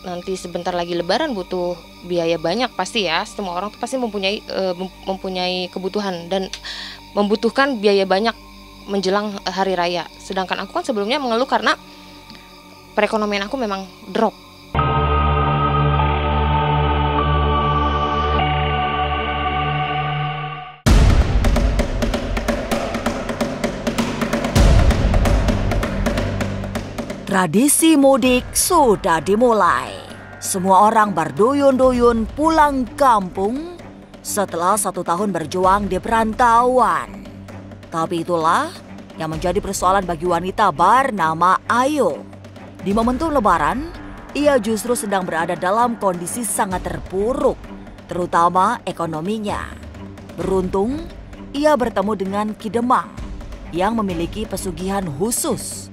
nanti sebentar lagi lebaran butuh biaya banyak pasti ya. Semua orang tuh pasti mempunyai kebutuhan dan membutuhkan biaya banyak menjelang hari raya. Sedangkan aku kan sebelumnya mengeluh karena perekonomian aku memang drop. Tradisi mudik sudah dimulai. Semua orang berduyun-duyun pulang kampung setelah 1 tahun berjuang di perantauan. Tapi itulah yang menjadi persoalan bagi wanita bernama Ayu. Di momentum lebaran, ia justru sedang berada dalam kondisi sangat terpuruk, terutama ekonominya. Beruntung, ia bertemu dengan Ki Demang yang memiliki pesugihan khusus.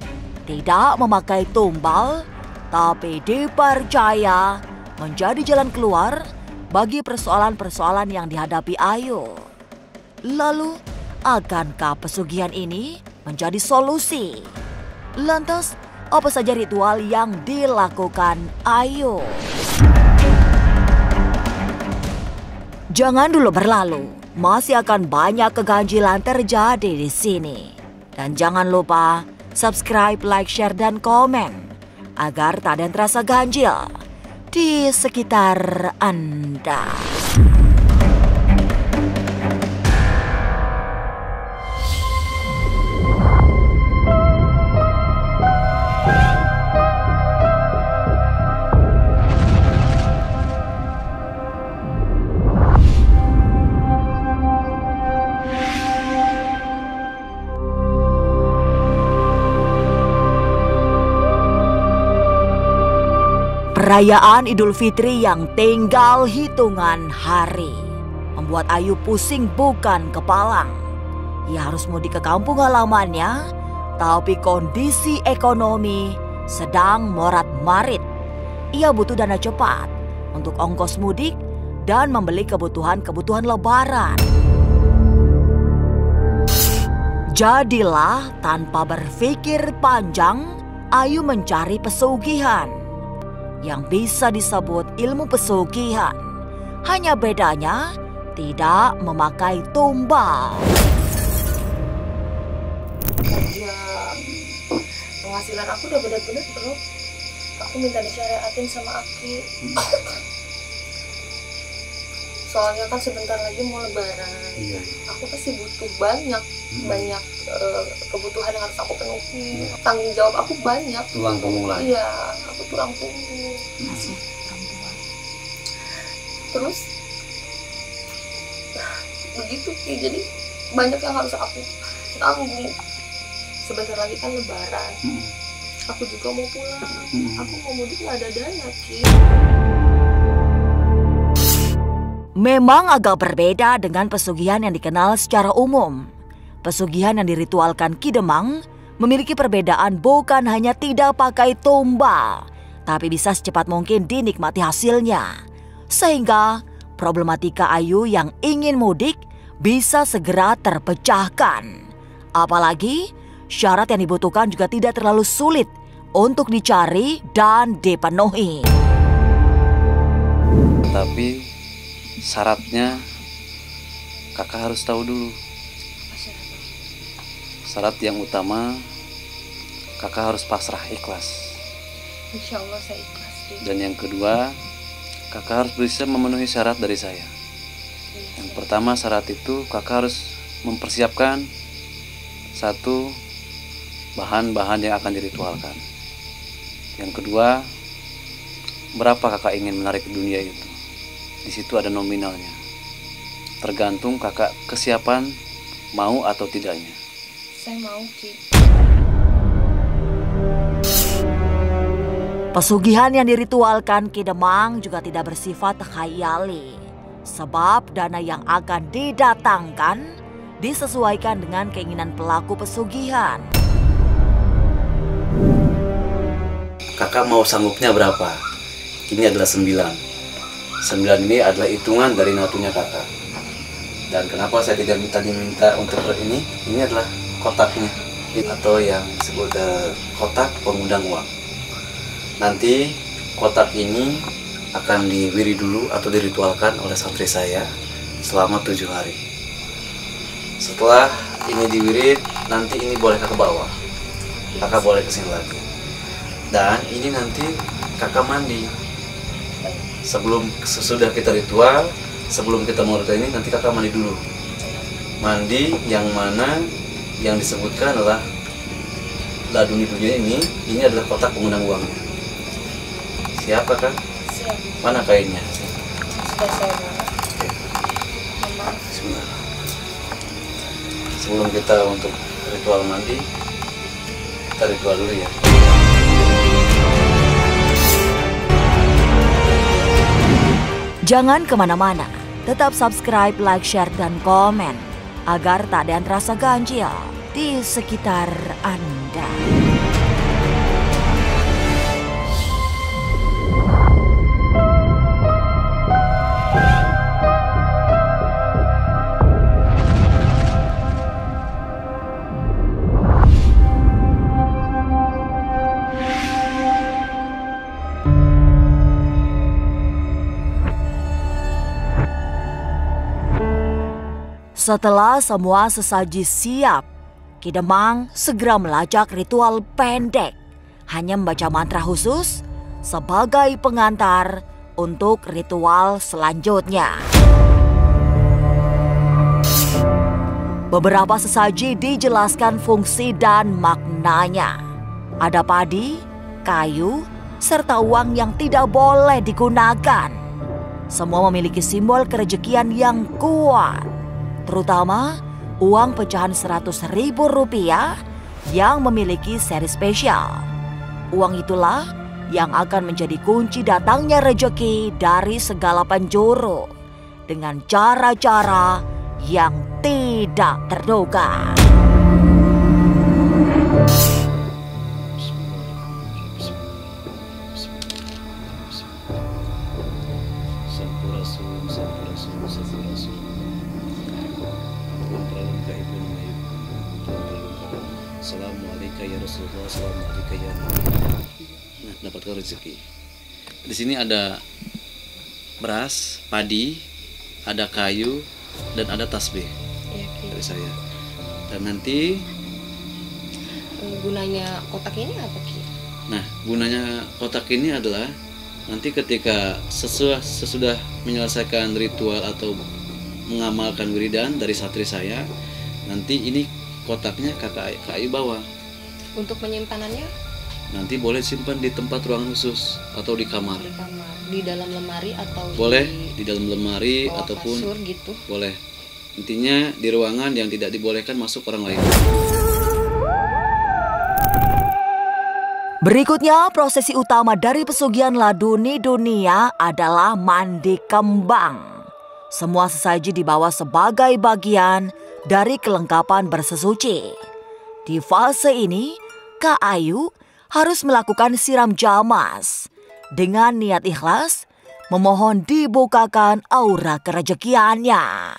Tidak memakai tumbal, tapi dipercaya menjadi jalan keluar bagi persoalan-persoalan yang dihadapi Ayu. Lalu, akankah pesugihan ini menjadi solusi? Lantas, apa saja ritual yang dilakukan Ayu? Jangan dulu berlalu, masih akan banyak keganjilan terjadi di sini. Dan jangan lupa subscribe, like, share, dan komen agar tak ada yang terasa ganjil di sekitar Anda. Perayaan Idul Fitri yang tinggal hitungan hari membuat Ayu pusing bukan kepalang. Ia harus mudik ke kampung halamannya, tapi kondisi ekonomi sedang morat-marit. Ia butuh dana cepat untuk ongkos mudik dan membeli kebutuhan-kebutuhan lebaran. Jadilah tanpa berpikir panjang, Ayu mencari pesugihan yang bisa disebut ilmu pesugihan. Hanya bedanya tidak memakai tumbal. Ya, penghasilan aku udah benar-benar drop. Aku minta disyariatin sama Aki. Soalnya kan sebentar lagi mau lebaran. Iya. Aku pasti butuh banyak kebutuhan yang harus aku penuhi. Tanggung jawab aku banyak. Tulang punggung lagi. Iya, aku tulang punggung. Masih perempuan. Terus begitu Ki, jadi banyak yang harus aku tanggung. Sebentar lagi kan lebaran. Aku juga mau pulang. Aku mau mudik nggak ada dana Ki. Memang agak berbeda dengan pesugihan yang dikenal secara umum. Pesugihan yang diritualkan Ki Demang memiliki perbedaan bukan hanya tidak pakai tumbal, tapi bisa secepat mungkin dinikmati hasilnya. Sehingga problematika Ayu yang ingin mudik bisa segera terpecahkan. Apalagi syarat yang dibutuhkan juga tidak terlalu sulit untuk dicari dan dipenuhi. Tapi syaratnya kakak harus tahu dulu. Syarat yang utama, kakak harus pasrah ikhlas. Insya Allah saya ikhlas Ki. Dan yang kedua, kakak harus bisa memenuhi syarat dari saya. Yang pertama syarat itu kakak harus mempersiapkan satu bahan-bahan yang akan diritualkan. Yang kedua, berapa kakak ingin menarik ke dunia itu. Di situ ada nominalnya. Tergantung kakak kesiapan mau atau tidaknya. Saya mau Ki. Pesugihan yang diritualkan Ki Demang juga tidak bersifat khayali. Sebab dana yang akan didatangkan disesuaikan dengan keinginan pelaku pesugihan. Kakak mau sanggupnya berapa? Ini adalah 9. 9 ini adalah hitungan dari natunya kakak. Dan kenapa saya tidak diminta untuk ini? Ini adalah kotaknya, atau yang disebut kotak pengundang uang. Nanti kotak ini akan diwiri dulu atau diritualkan oleh santri saya selama 7 hari. Setelah ini diwirit, nanti ini boleh kakak bawa. Kakak boleh kesini lagi. Dan ini nanti kakak mandi. Sesudah kita ritual, sebelum kita mau ritual ini, nanti kakak mandi dulu. Mandi yang mana yang disebutkan adalah laduni dunia ini adalah kotak pengundang uangnya. Siap kakak? Siap. Mana kainnya? Sudah saya bawa. Oke. Mama. Bismillah. Sebelum kita untuk ritual mandi, kita ritual dulu ya. Jangan kemana-mana, tetap subscribe, like, share, dan komen agar tak ada yang terasa ganjil di sekitar Anda. Setelah semua sesaji siap, Ki Demang segera melacak ritual pendek, hanya membaca mantra khusus sebagai pengantar untuk ritual selanjutnya. Beberapa sesaji dijelaskan fungsi dan maknanya. Ada padi, kayu, serta uang yang tidak boleh digunakan. Semua memiliki simbol kerejekian yang kuat, terutama uang pecahan Rp100.000 yang memiliki seri spesial. Uang itulah yang akan menjadi kunci datangnya rejeki dari segala penjuru dengan cara-cara yang tidak terduga. Assalamualaikum ya Rasulullah, assalamualaikum ya Nabi. Nah, dapatkan rezeki. Di sini ada beras, padi, ada kayu, dan ada tasbih dari saya. Dan nanti gunanya kotak ini apa, Ki? Nah, gunanya kotak ini adalah nanti ketika sesudah menyelesaikan ritual atau mengamalkan wiridan dari santri saya, nanti ini kotaknya kakak Ayu bawa. Untuk penyimpanannya? Nanti boleh simpan di tempat ruangan khusus atau di kamar. Di kamar, di dalam lemari atau boleh di dalam lemari ataupun kasur gitu. Boleh. Intinya di ruangan yang tidak dibolehkan masuk orang lain. Berikutnya, prosesi utama dari pesugihan laduni dunia adalah mandi kembang. Semua sesaji dibawa sebagai bagian dari kelengkapan bersesuci. Di fase ini, Kak Ayu harus melakukan siram jamas dengan niat ikhlas memohon dibukakan aura kerejekiannya.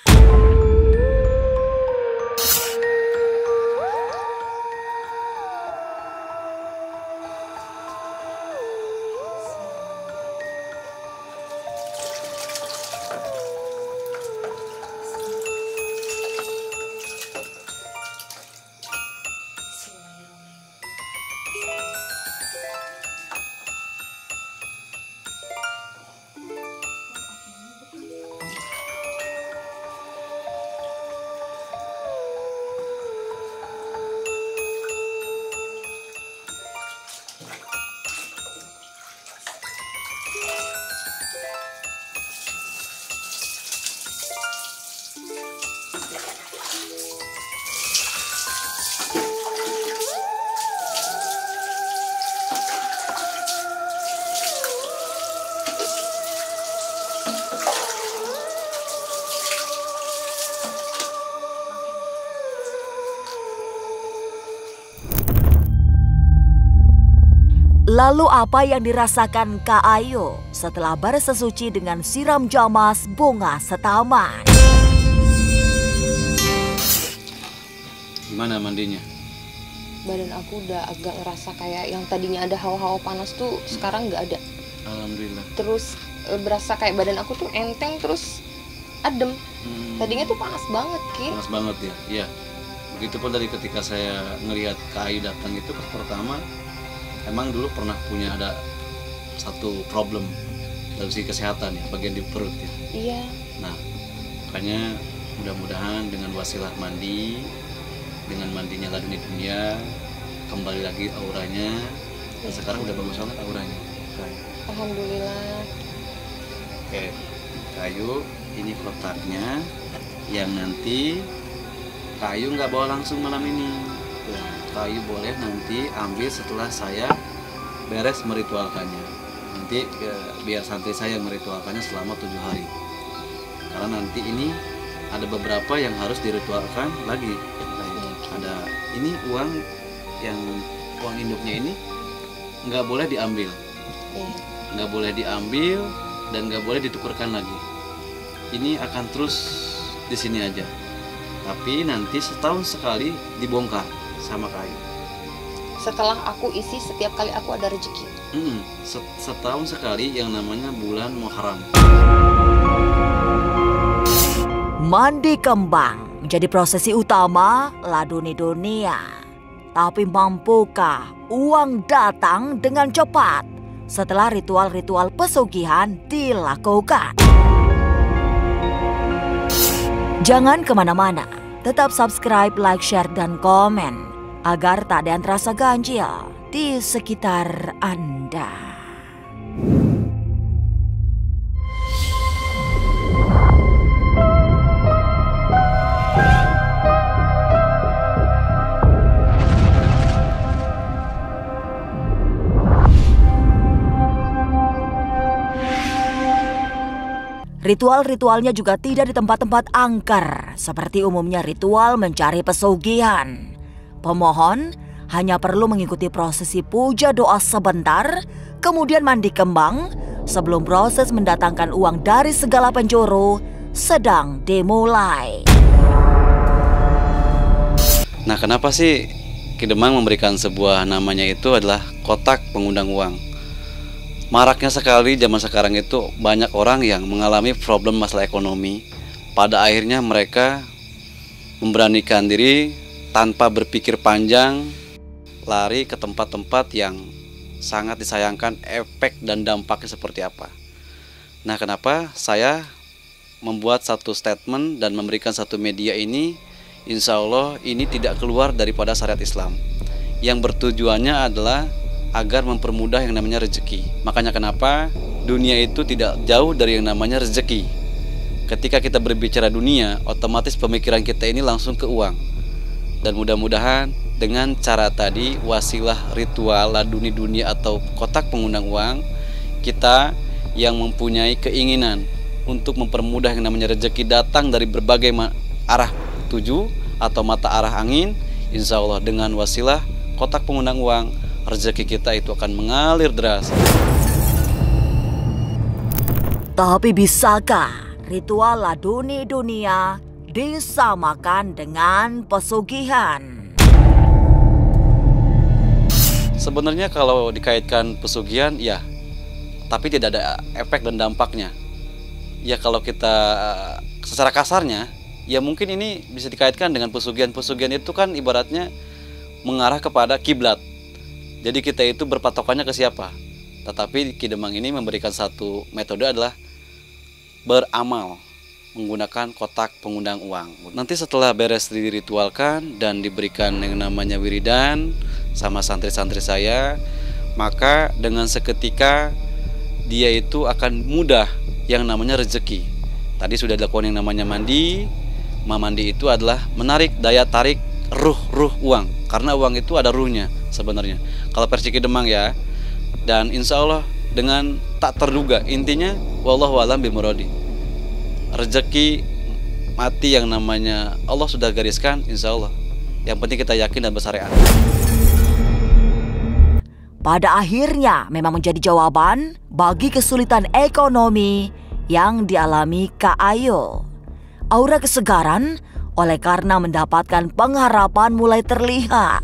Lalu apa yang dirasakan Kak Ayu setelah bersesuci dengan siram jamas bunga setaman? Gimana mandinya? Badan aku udah agak ngerasa kayak yang tadinya ada hawa-hawa panas tuh sekarang nggak ada. Alhamdulillah. Terus berasa kayak badan aku tuh enteng terus adem. Tadinya tuh panas banget, Ki. Panas banget ya. Iya. Begitupun dari ketika saya ngelihat Kak Ayu datang itu pertama, emang dulu pernah punya ada satu problem dari segi kesehatan ya, bagian di perut ya. Iya. Nah, makanya mudah-mudahan dengan wasilah mandi, dengan mandinya laduni dunia, kembali lagi auranya. Dan sekarang udah bagus banget auranya. Alhamdulillah. Oke, Kayu, ini kotaknya yang nanti Kayu nggak bawa langsung malam ini. Kayu boleh nanti ambil setelah saya beres meritualkannya. Nanti biar santri saya meritualkannya selama 7 hari. Karena nanti ini ada beberapa yang harus diritualkan lagi. Ada ini uang induknya ini nggak boleh diambil, nggak boleh diambil dan nggak boleh ditukarkan lagi. Ini akan terus di sini aja. Tapi nanti setahun sekali dibongkar sama Kayu. Setelah aku isi setiap kali aku ada rezeki. Setahun sekali yang namanya bulan Muharram. Mandi kembang menjadi prosesi utama laduni dunia. Tapi mampukah uang datang dengan cepat setelah ritual-ritual pesugihan dilakukan? Jangan kemana-mana, tetap subscribe, like, share, dan komen agar tak ada yang terasa ganjil di sekitar Anda. Ritual-ritualnya juga tidak di tempat-tempat angker, seperti umumnya ritual mencari pesugihan. Pemohon hanya perlu mengikuti prosesi puja doa sebentar, kemudian mandi kembang, sebelum proses mendatangkan uang dari segala penjuru sedang dimulai. Nah, kenapa sih Ki Demang memberikan sebuah namanya itu adalah kotak pengundang uang? Maraknya sekali zaman sekarang itu banyak orang yang mengalami problem masalah ekonomi. Pada akhirnya mereka memberanikan diri tanpa berpikir panjang, lari ke tempat-tempat yang sangat disayangkan efek dan dampaknya seperti apa. Nah, kenapa saya membuat satu statement dan memberikan satu media ini, insya Allah ini tidak keluar daripada syariat Islam. Yang bertujuannya adalah agar mempermudah yang namanya rezeki. Makanya kenapa dunia itu tidak jauh dari yang namanya rezeki. Ketika kita berbicara dunia, otomatis pemikiran kita ini langsung ke uang. Dan mudah-mudahan dengan cara tadi, wasilah ritual laduni dunia atau kotak pengundang uang, kita yang mempunyai keinginan untuk mempermudah yang namanya rezeki datang dari berbagai arah tuju atau mata arah angin, insya Allah dengan wasilah kotak pengundang uang, rezeki kita itu akan mengalir deras. Tapi bisakah ritual laduni dunia disamakan dengan pesugihan? Sebenarnya kalau dikaitkan pesugihan, ya, tapi tidak ada efek dan dampaknya. Ya kalau kita secara kasarnya, ya mungkin ini bisa dikaitkan dengan pesugihan. Pesugihan itu kan ibaratnya mengarah kepada kiblat. Jadi kita itu berpatokannya ke siapa? Tetapi Ki Demang ini memberikan satu metode adalah beramal menggunakan kotak pengundang uang. Nanti setelah beres diritualkan dan diberikan yang namanya wiridan sama santri-santri saya, maka dengan seketika dia itu akan mudah yang namanya rezeki. Tadi sudah dilakukan yang namanya mandi. Mandi itu adalah menarik daya tarik ruh uang, karena uang itu ada ruhnya sebenarnya. Kalau versi Ki Demang ya, dan insya Allah dengan tak terduga, intinya wallahu a'lam bimuradi. Rezeki mati yang namanya Allah sudah gariskan, insya Allah. Yang penting kita yakin dan bersyariat. Pada akhirnya memang menjadi jawaban bagi kesulitan ekonomi yang dialami Kak Ayu. Aura kesegaran oleh karena mendapatkan pengharapan mulai terlihat.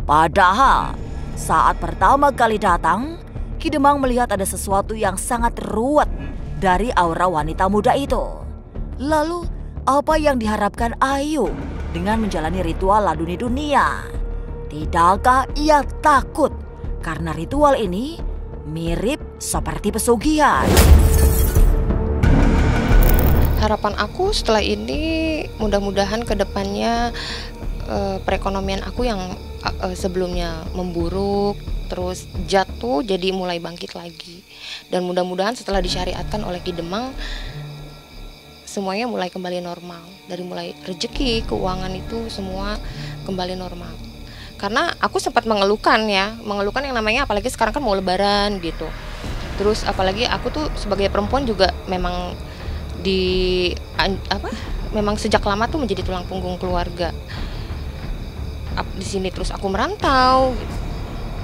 Padahal saat pertama kali datang, Ki Demang melihat ada sesuatu yang sangat ruwet dari aura wanita muda itu. Lalu, apa yang diharapkan Ayu dengan menjalani ritual laduni dunia? Tidakkah ia takut karena ritual ini mirip seperti pesugihan? Harapan aku setelah ini mudah-mudahan ke depannya perekonomian aku yang sebelumnya memburuk terus jatuh jadi mulai bangkit lagi, dan mudah-mudahan setelah disyariatkan oleh Ki Demang semuanya mulai kembali normal, dari mulai rezeki, keuangan itu semua kembali normal. Karena aku sempat mengeluhkan yang namanya apalagi sekarang kan mau lebaran gitu. Terus apalagi aku tuh sebagai perempuan juga memang memang sejak lama tuh menjadi tulang punggung keluarga. Di sini terus aku merantau.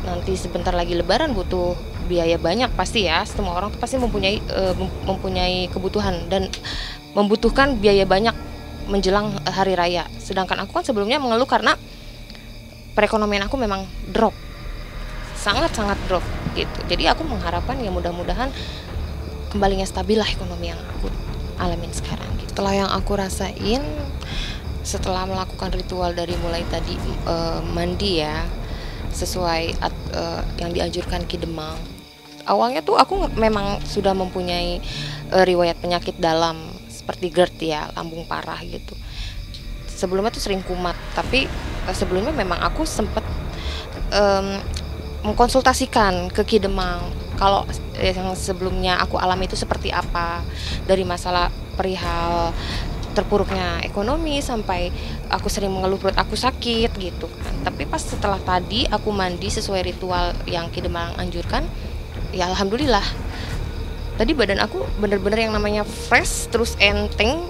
Nanti sebentar lagi lebaran butuh biaya banyak pasti ya. Semua orang tuh pasti mempunyai kebutuhan dan membutuhkan biaya banyak menjelang hari raya. Sedangkan aku kan sebelumnya mengeluh karena perekonomian aku memang drop. Sangat-sangat drop gitu. Jadi aku mengharapkan ya mudah-mudahan kembalinya stabil lah ekonomi yang aku alamin sekarang gitu. Setelah yang aku rasain setelah melakukan ritual dari mulai tadi mandi ya sesuai yang dianjurkan Ki Demang. Awalnya tuh aku memang sudah mempunyai riwayat penyakit dalam seperti GERD ya, lambung parah gitu. Sebelumnya tuh sering kumat, tapi sebelumnya memang aku sempat mengkonsultasikan ke Ki Demang kalau yang sebelumnya aku alami itu seperti apa, dari masalah perihal terpuruknya ekonomi sampai aku sering mengeluh perut aku sakit gitu kan. Tapi pas setelah tadi aku mandi sesuai ritual yang Ki Demang anjurkan, ya alhamdulillah tadi badan aku bener-bener yang namanya fresh terus enteng.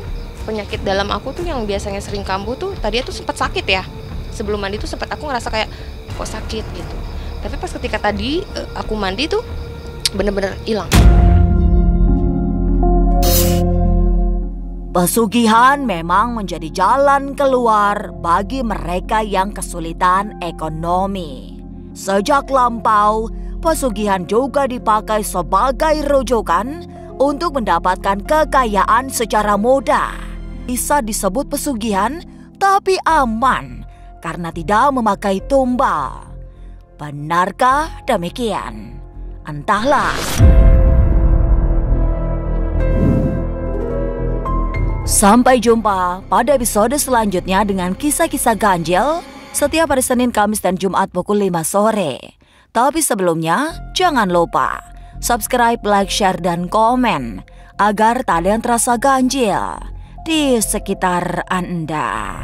Penyakit dalam aku tuh yang biasanya sering kambuh tuh tadi tuh sempat sakit ya, sebelum mandi tuh sempat aku ngerasa kayak kok sakit gitu. Tapi pas ketika tadi aku mandi tuh bener-bener hilang. Pesugihan memang menjadi jalan keluar bagi mereka yang kesulitan ekonomi. Sejak lampau, pesugihan juga dipakai sebagai rujukan untuk mendapatkan kekayaan secara mudah. Bisa disebut pesugihan, tapi aman karena tidak memakai tumbal. Benarkah demikian? Entahlah. Sampai jumpa pada episode selanjutnya dengan kisah-kisah ganjil setiap hari Senin, Kamis, dan Jumat pukul 5 sore. Tapi sebelumnya, jangan lupa subscribe, like, share, dan komen agar tak ada yang terasa ganjil di sekitar Anda.